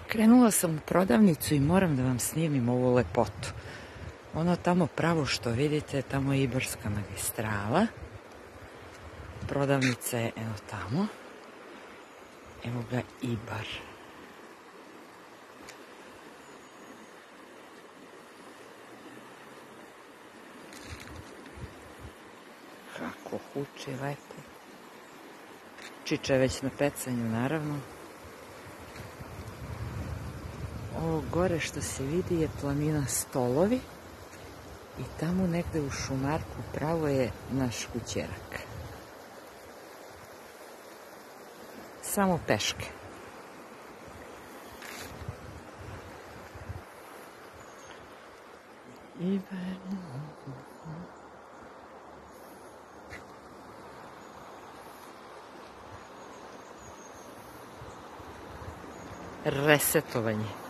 Krenula sam u prodavnicu i moram da vam snimim ovu lepotu. Ono tamo pravo što vidite, tamo je Ibarska magistrala. Prodavnica je evo tamo. Evo ga Ibar. Kako huči lepo. Čiča je već na pecanju, naravno. Ovo gore što se vidi je planina Stolovi i tamo negde u šumarku pravo je naš kućerak. Samo peške. Resetovanje.